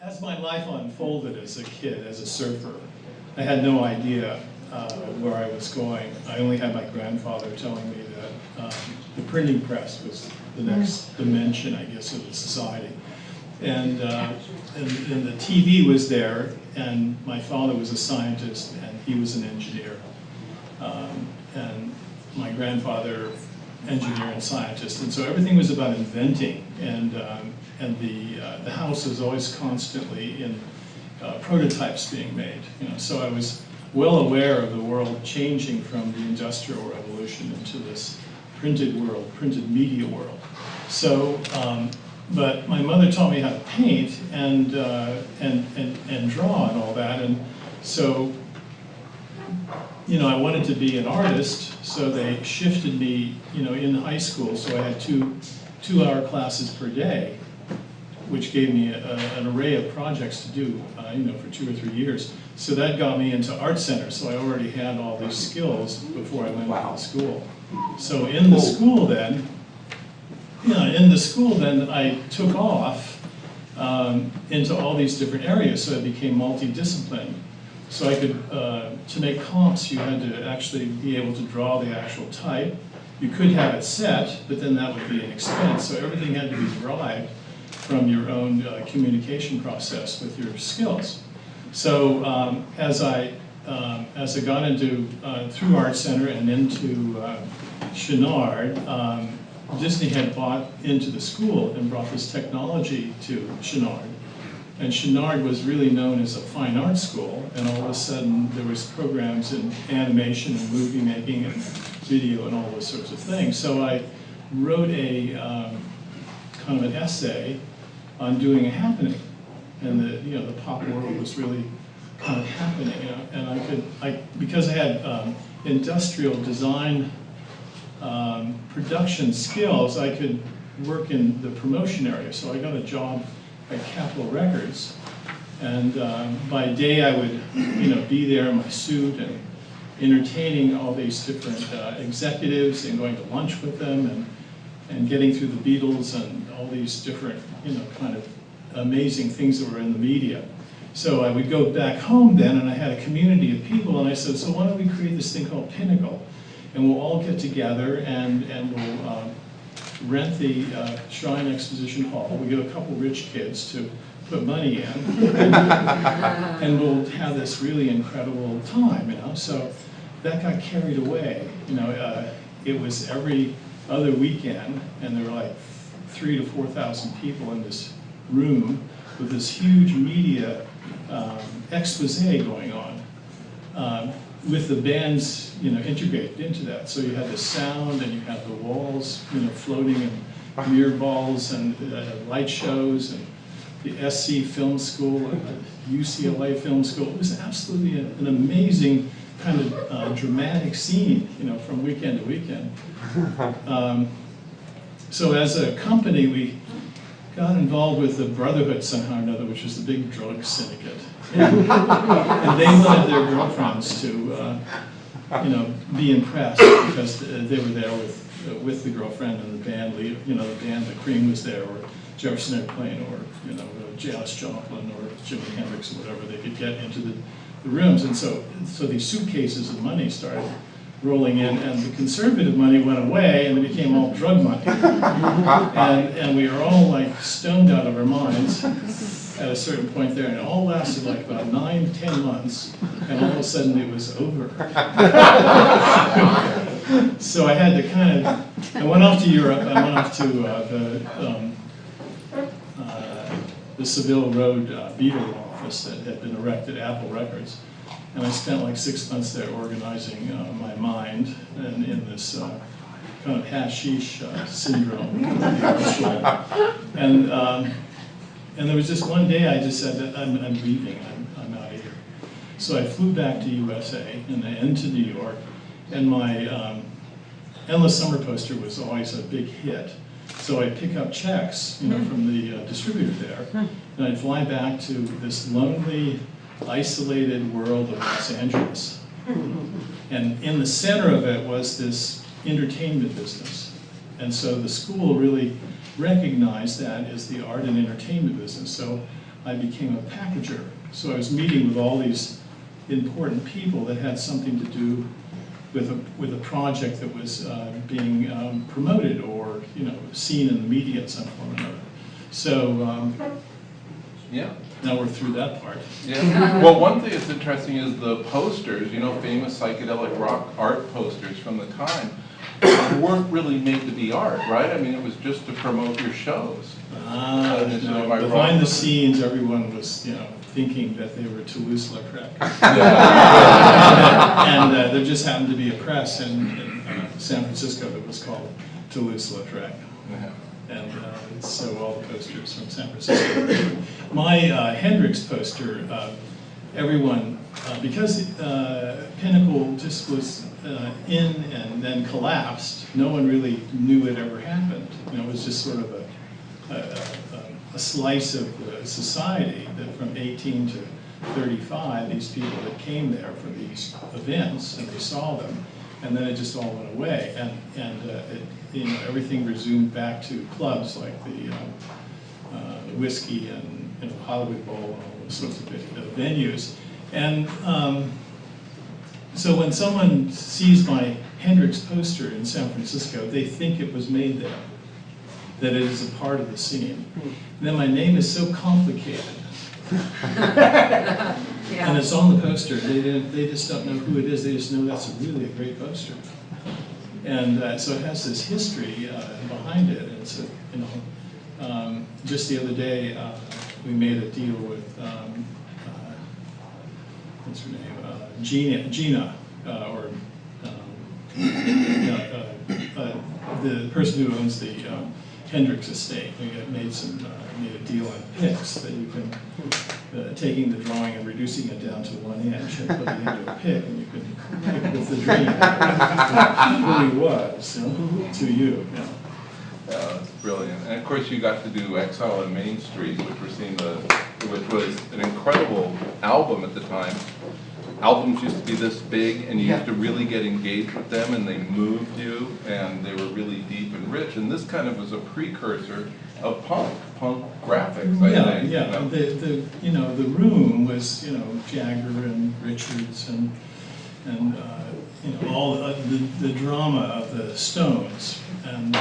As my life unfolded as a kid, as a surfer, I had no idea where I was going. I only had my grandfather telling me that the printing press was the next dimension, I guess, of the society. And the TV was there, and my father was a scientist, and he was an engineer. And my grandfather, engineer and scientist, and so everything was about inventing, and the house was always constantly in prototypes being made. You know, so I was well aware of the world changing from the Industrial Revolution into this printed world, printed media world. So, but my mother taught me how to paint and draw and all that, and so, you know, I wanted to be an artist, so they shifted me, you know, in high school, so I had two-hour classes per day, which gave me an array of projects to do, you know, for 2 or 3 years. So that got me into art center, so I already had all these skills before I went to school. So in the school then, I took off into all these different areas, so I became multidisciplined. So I could, to make comps, you had to actually be able to draw the actual type. You could have it set, but then that would be an expense. So everything had to be derived from your own communication process with your skills. So as I got into, through Art Center and into Chenard, Disney had bought into the school and brought this technology to Chenard. And Chenard was really known as a fine art school, and all of a sudden there was programs in animation and movie making and video and all those sorts of things. So I wrote a kind of an essay on doing a happening, and the pop world was really kind of happening, you know, and because I had industrial design production skills, I could work in the promotion area. So I got a job at Capitol Records, and by day I would, you know, be there in my suit and entertaining all these different executives and going to lunch with them and getting through the Beatles and all these different, you know, kind of amazing things that were in the media. So I would go back home then, and I had a community of people, and I said, so why don't we create this thing called Pinnacle, and we'll all get together and we'll rent the Shrine Exposition Hall. We get a couple rich kids to put money in, and we'll have this really incredible time, you know. So that got carried away, you know. It was every other weekend, and there were like 3,000 to 4,000 people in this room with this huge media expose going on, with the bands, you know, integrated into that. So you had the sound, and you had the walls, you know, floating in mirror balls, and light shows, and the SC Film School, and the UCLA Film School. It was absolutely an amazing kind of dramatic scene, you know, from weekend to weekend. So as a company, we got involved with the Brotherhood somehow or another, which was the big drug syndicate. And they wanted their girlfriends to, you know, be impressed because they were there with the girlfriend and the band leader. You know, the band, the Cream was there, or Jefferson Airplane, or, you know, Janis Joplin, or Jimi Hendrix, or whatever. They could get into the rooms, and so these suitcases of money started rolling in, and the conservative money went away, and it became all drug money. And we were all like stoned out of our minds at a certain point there, and it all lasted like about 9, 10 months, and all of a sudden it was over. So I had to kind of, I went off to Europe. I went off to the Seville Road Beatle office that had been erected at Apple Records. And I spent like 6 months there organizing my mind and in this kind of hashish syndrome. And there was just one day I just said, I'm leaving, I'm out of here. So I flew back to USA and into New York, and my Endless Summer poster was always a big hit. So I'd pick up checks, you know, from the distributor there, and I'd fly back to this lonely, isolated world of Los Angeles. And in the center of it was this entertainment business. And so the school really recognized that as the art and entertainment business. So I became a packager. So I was meeting with all these important people that had something to do with a project that was being promoted or seen in the media in some form or another. So yeah. Now we're through that part. Yeah. Well, one thing that's interesting is the posters, famous psychedelic rock art posters from the time, weren't really made to be art, right? I mean, it was just to promote your shows. No, behind the scenes, everyone was, thinking that they were Toulouse-Lautrec. And there just happened to be a press in San Francisco that was called Toulouse-Lautrec. Yeah. And so all the posters from San Francisco. My Hendrix poster, everyone, because Pinnacle just was in and then collapsed, no one really knew it ever happened. It was just sort of a slice of the society that from 18 to 35, these people that came there for these events, and they saw them, and then it just all went away, and everything resumed back to clubs like the Whiskey and Hollywood Bowl and all those sorts of venues. And so when someone sees my Hendrix poster in San Francisco, they think it was made there, that it is a part of the scene. And then my name is so complicated. Yeah. And it's on the poster. They just don't know who it is. They just know that's really a great poster. And so it has this history behind it. And so, just the other day, we made a deal with, what's her name? Gina, or the person who owns the Hendrix estate. We made a deal on picks that you can, taking the drawing and reducing it down to 1 inch and putting it into a pick, and you can pick with the dream who he was to you. Yeah. That's brilliant. And of course you got to do Exile on Main Street, which was an incredible album at the time. Albums used to be this big, and you used to really get engaged with them, and they moved you, and they were really deep and rich. And this kind of was a precursor of punk graphics, I think. Yeah. The room was Jagger and Richards and all the drama of the Stones, and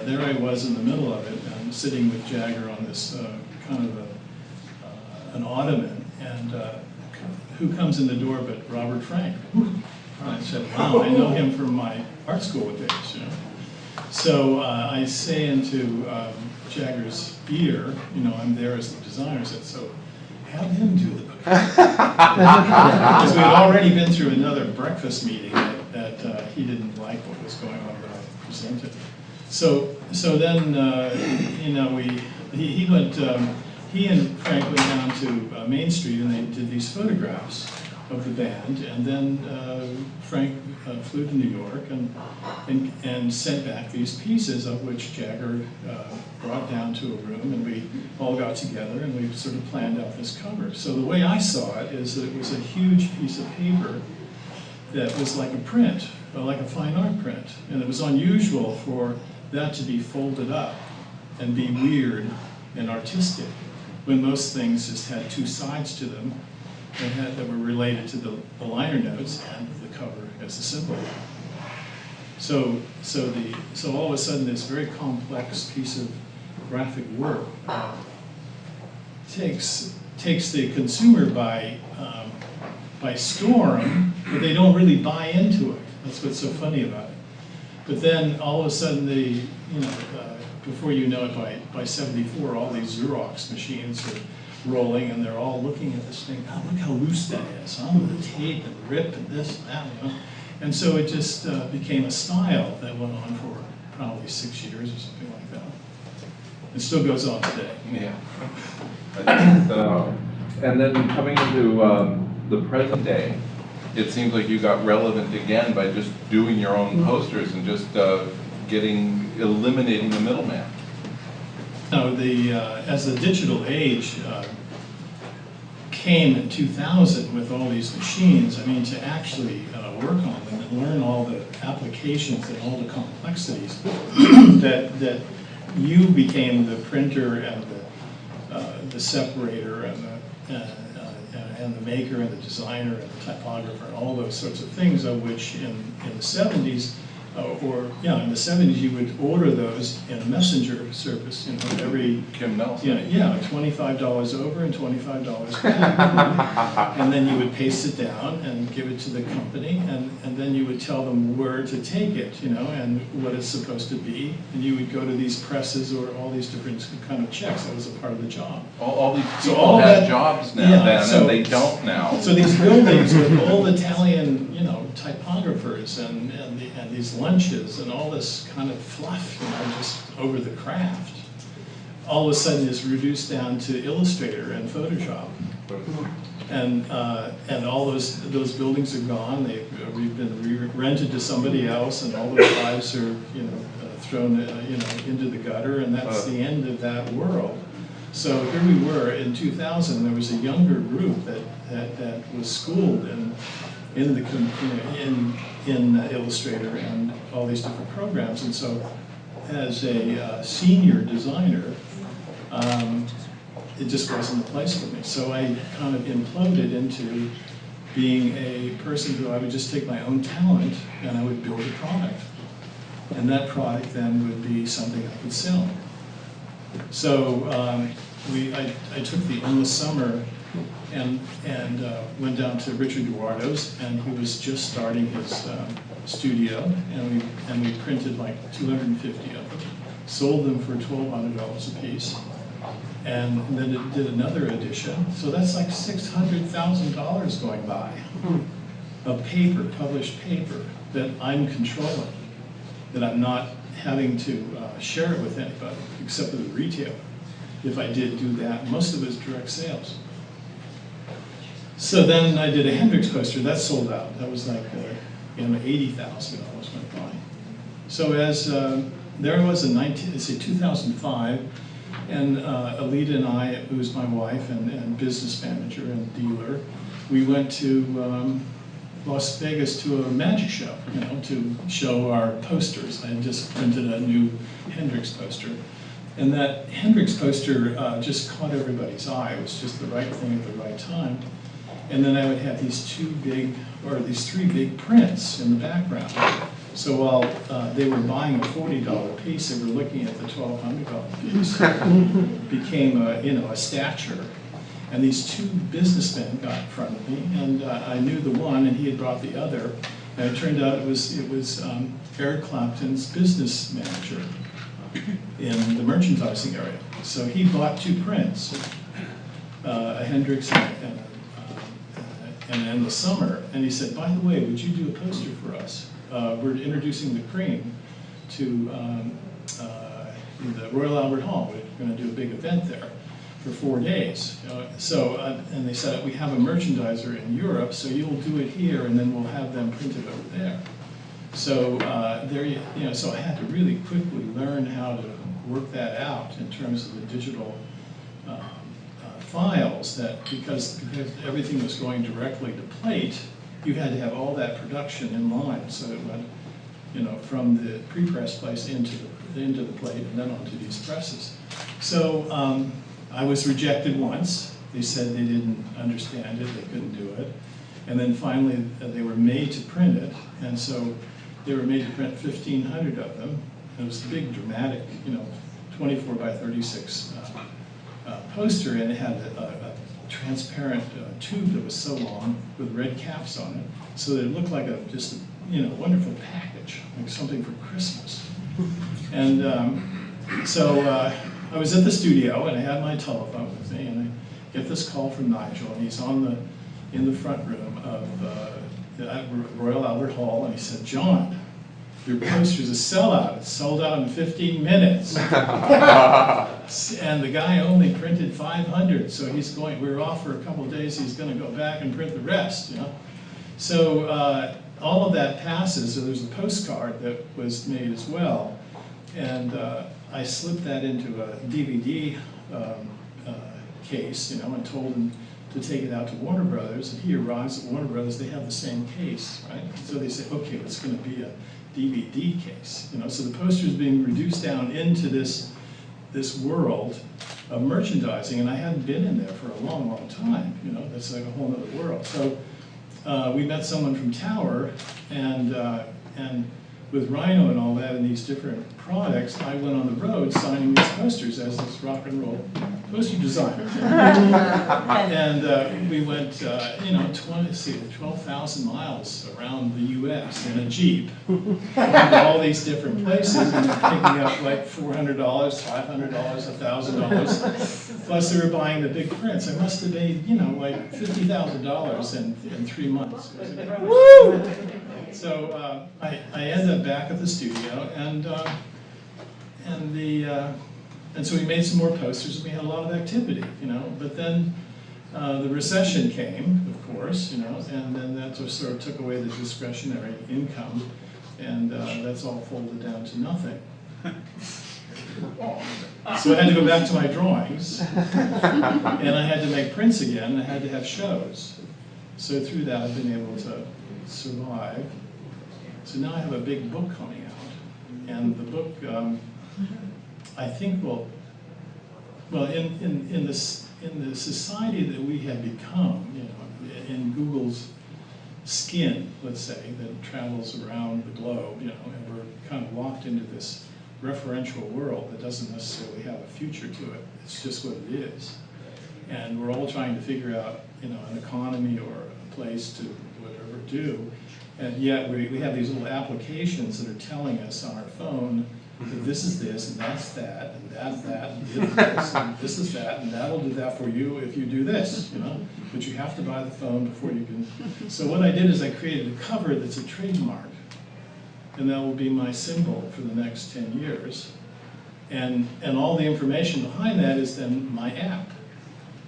there I was in the middle of it, and sitting with Jagger on this kind of an ottoman, and who comes in the door but Robert Frank? I said, wow, I know him from my art school days. So I say into Jagger's ear, I'm there as the designer. I said, so have him do the book. Because we had already been through another breakfast meeting that he didn't like what was going on that I presented. So then he went. He and Frank went down to Main Street and they did these photographs of the band, and then Frank flew to New York and sent back these pieces, of which Jagger brought down to a room, and we all got together and we sort of planned out this cover. So the way I saw it is that it was a huge piece of paper that was like a print, like a fine art print, and it was unusual for that to be folded up and be weird and artistic, when most things just had two sides to them that were related to the liner notes and the cover as a symbol. So all of a sudden this very complex piece of graphic work takes the consumer by storm, but they don't really buy into it. That's what's so funny about it. But then all of a sudden before you know it, by 74, all these Xerox machines are rolling, and they're all looking at this thing. Oh, look how loose that is, huh? With the tape and rip and this and that, And so it just became a style that went on for probably 6 years or something like that. It still goes on today. Yeah. And then coming into the present day, it seems like you got relevant again by just doing your own posters and just eliminating the middleman. As the digital age came in 2000 with all these machines, to actually work on them and learn all the applications and all the complexities, that you became the printer and the separator and the maker and the designer and the typographer and all those sorts of things, of which in the 70s, in the 70s you would order those in a messenger service, every Kim Nelson. $25 over and $25 back. And then you would paste it down and give it to the company, and then you would tell them where to take it, and what it's supposed to be. And you would go to these presses or all these different kind of checks. That was a part of the job. All these people have jobs now, and they don't now. So these buildings with old Italian, typographers and these lunches and all this kind of fluff, just over the craft, all of a sudden is reduced down to Illustrator and Photoshop. And all those buildings are gone. We've been rented to somebody else, and all those lives are thrown into the gutter, and that's the end of that world. So here we were in 2000. There was a younger group that was schooled in Illustrator and all these different programs, and so as a senior designer, it just wasn't a place for me. So I kind of imploded into being a person who I would just take my own talent and I would build a product. And that product then would be something I could sell. So I took the endless summer and went down to Richard Eduardo's, and he was just starting his studio, and we printed like 250 of them, sold them for $1,200 a piece. And then it did another edition. So that's like $600,000 going by of paper, published paper, that I'm controlling, that I'm not having to share it with anybody except for the retailer. If I did do that, most of it is direct sales. So then I did a Hendrix poster. That sold out. That was like $80,000 went by. So as there was in 2005, and Alita and I, who was my wife and business manager and dealer, we went to Las Vegas to a magic show, to show our posters. I had just printed a new Hendrix poster. And that Hendrix poster just caught everybody's eye. It was just the right thing at the right time. And then I would have these three big prints in the background. So while they were buying a $40 piece, they were looking at the $1,200 piece. It became a stature. And these two businessmen got in front of me, and I knew the one, and he had brought the other. And it turned out it was Eric Clapton's business manager in the merchandising area. So he bought two prints, a Hendrix and in the summer, and he said, by the way, would you do a poster for us? We're introducing the cream to the Royal Albert Hall. We're going to do a big event there for 4 days. And they said, we have a merchandiser in Europe, so you'll do it here, and then we'll have them printed over there. So so I had to really quickly learn how to work that out in terms of the digital files, because everything was going directly to plate. You had to have all that production in line, so it went, from the pre-press place into the plate and then onto these presses. So I was rejected once. They said they didn't understand it, they couldn't do it, and then finally they were made to print it, and so they were made to print 1,500 of them. It was a big, dramatic, 24 by 36 poster, and it had a transparent tube that was so long with red caps on it, so that it looked like just a wonderful package, like something for Christmas. And so I was at the studio, and I had my telephone with me, and I get this call from Nigel, and he's in the front room of Royal Albert Hall, and he said, John, your poster's a sellout. It's sold out in 15 minutes. And the guy only printed 500, so we were off for a couple of days. He's going to go back and print the rest. So all of that passes. So there's a postcard that was made as well, and I slipped that into a DVD case, and told him to take it out to Warner Brothers. And he arrives at Warner Brothers. They have the same case, right? So they say, okay, it's going to be a DVD case, So the poster is being reduced down into this world, of merchandising, and I hadn't been in there for a long, long time. You know, that's like a whole other world. So we met someone from Tower, and with Rhino and all that and these different products, I went on the road signing these posters as this rock and roll poster designer. And we went, you know, 12,000 miles around the U.S. in a Jeep, going to all these different places, and picking up like $400, $500, $1,000. Plus they were buying the big prints. I must have made, you know, like $50,000 in 3 months. It was incredible. Woo! So I ended up back at the studio, and so we made some more posters, and we had a lot of activity, you know. But then the recession came, of course, you know, and then that just sort of took away the discretionary income, and that's all folded down to nothing. So I had to go back to my drawings, and I had to make prints again, and I had to have shows. So through that, I've been able to survive. So now I have a big book coming out, and the book, I think, will, well, in the society that we have become, you know, in Google's skin, let's say, that travels around the globe, you know, and we're kind of locked into this referential world that doesn't necessarily have a future to it. It's just what it is. And we're all trying to figure out, you know, an economy or a place to whatever do. And yet we have these little applications that are telling us on our phone that this is this, and that's that, and that's that, and this, and this is that, and that'll do that for you if you do this, you know? But you have to buy the phone before you can. So what I did is I created a cover that's a trademark, and that will be my symbol for the next 10 years. And all the information behind that is then my app.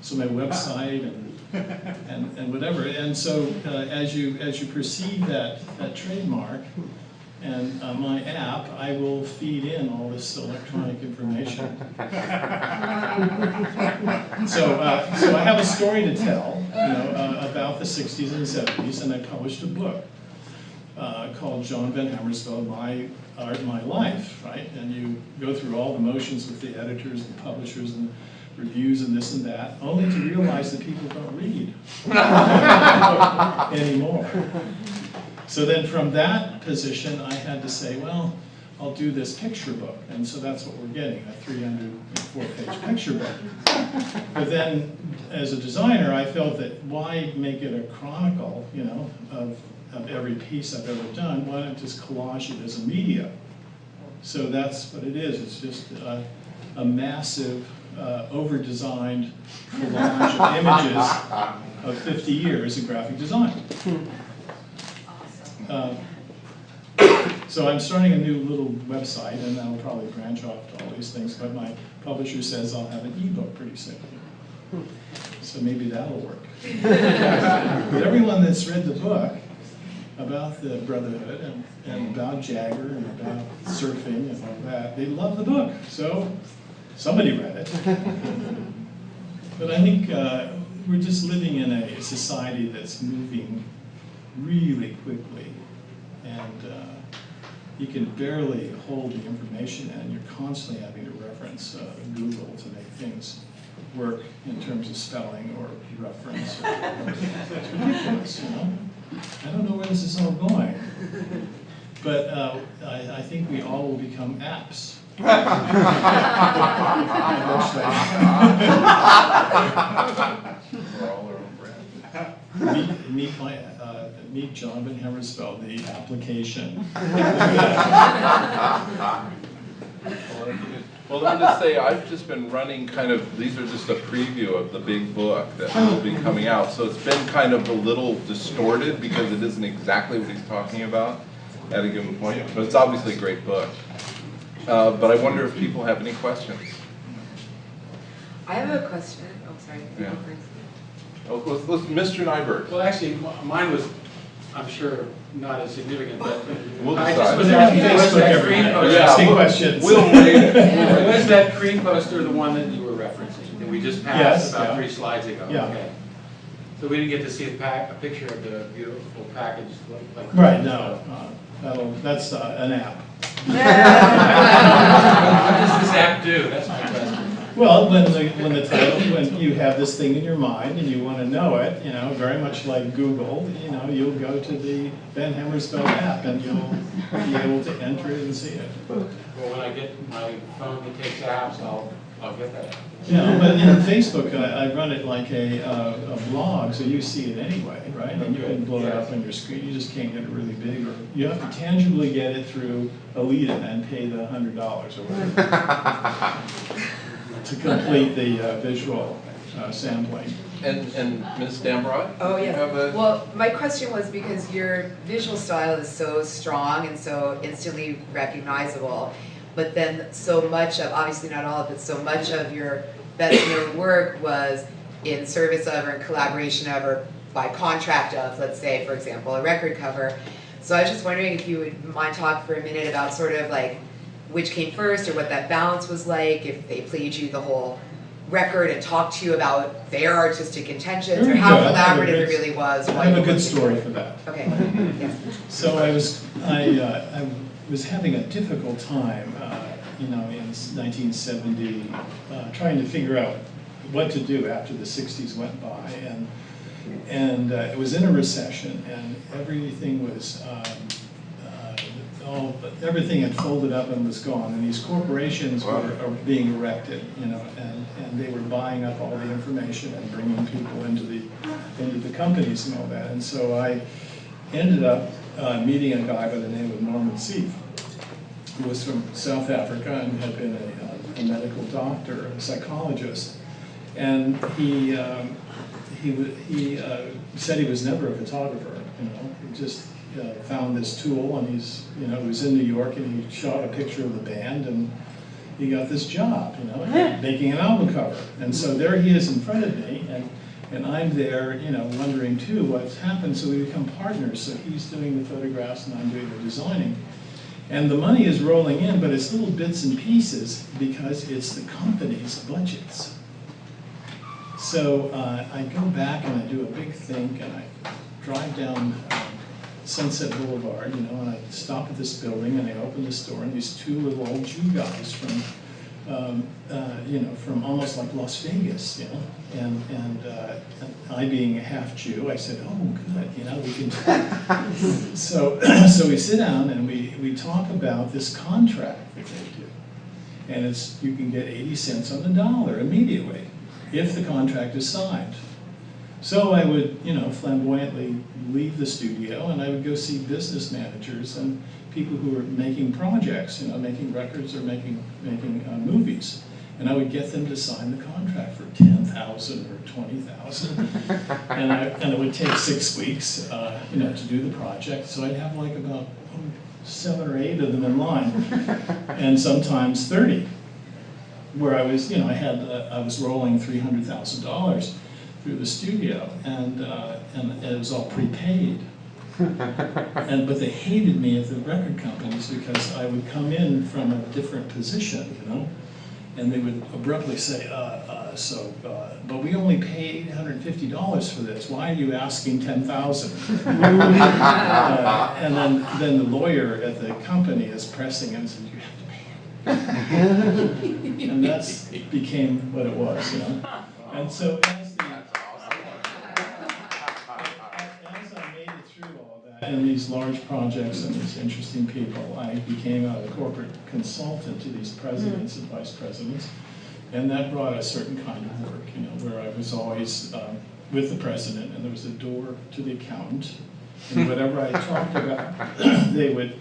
So my website and whatever. And so as you perceive that trademark and my app, I will feed in all this electronic information. So I have a story to tell, you know, about the 60s and 70s, and I published a book called John Van Hamersveld, My Art, My Life, right? And you go through all the motions with the editors and publishers and reviews and this and that, only to realize that people don't read anymore. So then from that position, I had to say, well, I'll do this picture book. And so that's what we're getting, a 304-page picture book. But then, as a designer, I felt that why make it a chronicle, you know, of every piece I've ever done? Why not just collage it as a media? So that's what it is. It's just a massive, over-designed collage of images of 50 years of graphic design. So I'm starting a new little website, and that'll probably branch off to all these things, but my publisher says I'll have an ebook pretty soon. So maybe that'll work. But everyone that's read the book about the Brotherhood and about Jagger and about surfing and all that, they love the book. So somebody read it. But I think we're just living in a society that's moving really quickly, and you can barely hold the information, and you're constantly having to reference Google to make things work in terms of spelling or reference. It's ridiculous, you know? I don't know where this is all going, but I think we all will become apps. We're all our own brand. Meet John Van Hamersveld, the application. Well, let me just say, I've just been running kind of, these are just a preview of the big book that will be coming out. So it's been kind of a little distorted because it isn't exactly what he's talking about at a given point. But it's obviously a great book. But I wonder if people have any questions. I have a question. Oh, sorry. Yeah. Oh, let's Mr. Nyberg. Well, actually, mine was, I'm sure, not as significant, but We'll I decide. just was asking, was Facebook that every green night. poster, Asking questions. We'll read it. was that green poster the one that you were referencing, that we just passed Yes, about yeah. 3 slides ago? Yeah. Okay. So we didn't get to see a picture of the beautiful package like Right, no, that's an app. What does this app do? That's my question. Well, when you have this thing in your mind and you want to know it, very much like Google, you'll go to the Ben Hamersveld app and you'll be able to enter it and see it. Well, when I get my phone that takes apps, I'll get that. Yeah, but in Facebook, I run it like a blog, so you see it anyway, right? And you can blow it up on your screen. You just can't get it really big, or you have to tangibly get it through Alita and pay the $100 or whatever to complete the visual sampling. And Ms. Dambrot? Oh, you yeah. have a- Well, my question was because your visual style is so strong and so instantly recognizable, but then so much of, obviously not all of it, so much of your best known work was in service of or in collaboration of or by contract of, let's say, for example, a record cover. So I was just wondering if you would mind talk for a minute about sort of like which came first or what that balance was like, if they played you the whole record and talked to you about their artistic intentions or how collaborative it really was. I have a good story for that. Okay, yes. So I was having a difficult time, in 1970, trying to figure out what to do after the 60s went by, and it was in a recession, and everything was everything had folded up and was gone, and these corporations were being erected, and they were buying up all the information and bringing people into the companies and all that, and so I ended up meeting a guy by the name of Norman Seif, who was from South Africa and had been a medical doctor, a psychologist, and he said he was never a photographer. He just found this tool, and he was in New York, and he shot a picture of the band, and he got this job, making an album cover. And so there he is in front of me, and I'm there, wondering too what's happened. So we become partners. So he's doing the photographs, and I'm doing the designing. And the money is rolling in, but it's little bits and pieces because it's the company's budgets. So I go back and I do a big think, and I drive down Sunset Boulevard, and I stop at this building, and I open this door, and these two little old Jew guys from almost like Las Vegas, and I being a half Jew, I said, oh, good, we can. So we sit down and we talk about this contract that they do, and you can get 80 cents on the dollar immediately if the contract is signed. So I would, flamboyantly leave the studio, and I would go see business managers and people who were making projects, making records or making movies, and I would get them to sign the contract for $10,000 or $20,000, and it would take 6 weeks, to do the project. So I'd have like about 7 or 8 of them in line, and sometimes 30, where I was, I was rolling $300,000 through the studio, and it was all prepaid. But they hated me at the record companies because I would come in from a different position, and they would abruptly say, but we only paid $850 for this. Why are you asking $10,000? And then the lawyer at the company is pressing and says, you have to pay it. And that became what it was, And so as I made it through all that, and these large projects and these interesting people, I became a corporate consultant to these presidents and vice presidents, and that brought a certain kind of work, where I was always with the president, and there was a door to the accountant, and whatever I talked about, they would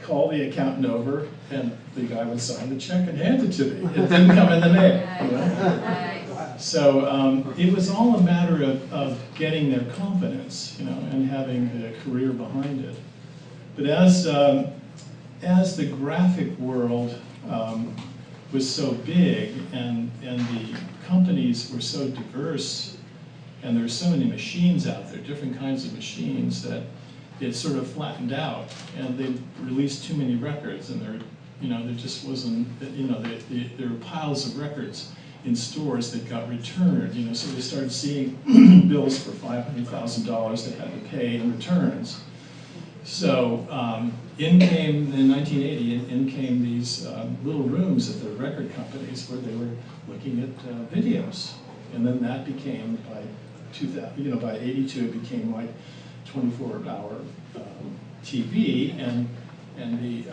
call the accountant over, and the guy would sign the check and hand it to me. It didn't come in the mail. So it was all a matter of getting their confidence, and having a career behind it. But as the graphic world was so big, and the companies were so diverse, and there were so many machines out there, different kinds of machines, that it sort of flattened out, and they released too many records, and there just wasn't, there were piles of records in stores that got returned, so they started seeing bills for $500,000 they had to pay in returns. So in came, in 1980, in came these little rooms at the record companies where they were looking at videos. And then that became, by 2000, by 82, it became like 24-hour TV, and the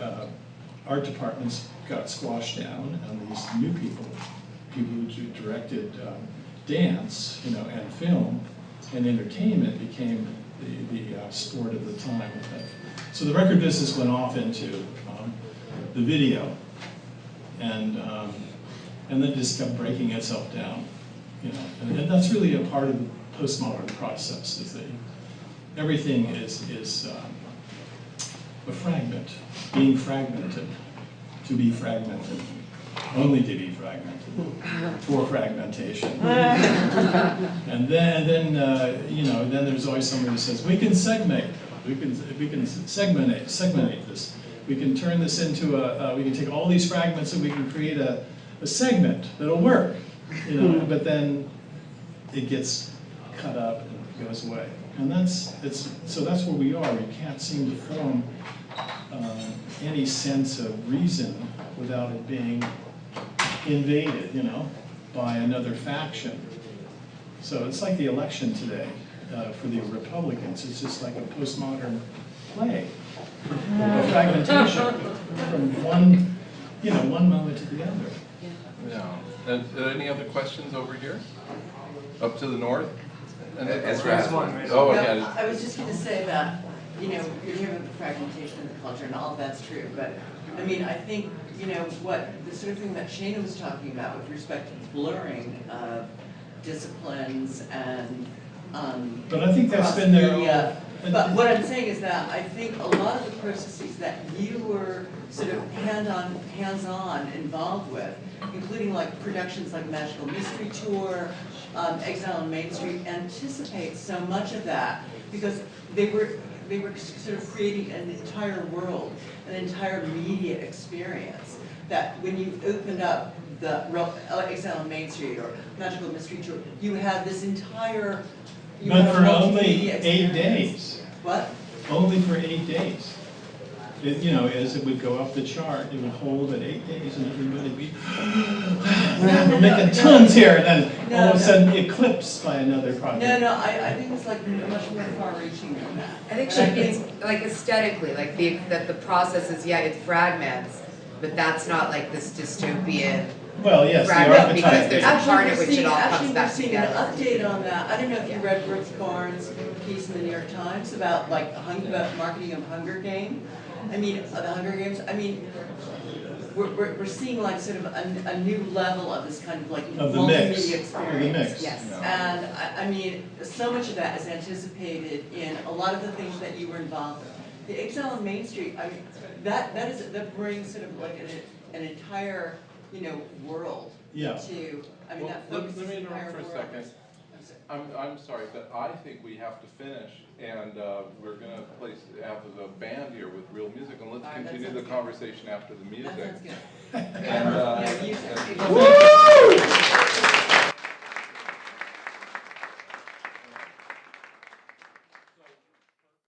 art departments got squashed down, and these new people who directed dance, and film and entertainment became the sport of the time. So the record business went off into the video, and then just kept breaking itself down, and that's really a part of the postmodern process, is that everything is a fragment, being fragmented, to be fragmented, only to be fragmented, for fragmentation. And then there's always somebody who says, we can segment this. We can turn this into we can take all these fragments and we can create a segment that'll work, but then it gets cut up and goes away. And so that's where we are. We can't seem to form any sense of reason without it being invaded, by another faction. So it's like the election today for the Republicans. It's just like a postmodern play, a fragmentation from one moment to the other. Yeah. Any other questions over here? Up to the north? That's right. Oh, No, yeah. I was just going to say that, you're hearing about the fragmentation of the culture, and all of that's true, but, I mean, I think, what, the sort of thing that Shana was talking about with respect to blurring of disciplines and, But I think that's been there cross-media. all. But what I'm saying is that I think a lot of the processes that you were sort of hands-on involved with, including like productions like Magical Mystery Tour, Exile on Main Street, anticipate so much of that because they were sort of creating an entire world, an entire media experience that when you opened up the Exile on Main Street or Magical Mystery Tour, you had this entire But for only multimedia 8 experience. days. What? Only for 8 days. As it would go up the chart, it would hold at 8 days, and everybody would be, we're making tons here, and then all of a sudden eclipsed by another project. No, I think it's like much more far-reaching than that. I think And it's like aesthetically, like that the process is, it fragments, but that's not like this dystopian Well, yes, the fragment because archetype. there's a part at which it all comes back Actually, together. we're seeing an update on that. I don't know if you read Brooks Barnes' piece in the New York Times about about marketing of Hunger Games. The Hunger Games. We're seeing like sort of a new level of this kind of like Of the mix. multimedia Of experience. the mix. Yes. And so much of that is anticipated in a lot of the things that you were involved in. The Exile on Main Street, that brings sort of like an entire world Yeah. to, Well, that let focuses me the entire interrupt for a world. second. I'm sorry, but I think we have to finish, and we're gonna have a band here with real music, and let's All right, that continue the sounds good. conversation after the music. That sounds good. And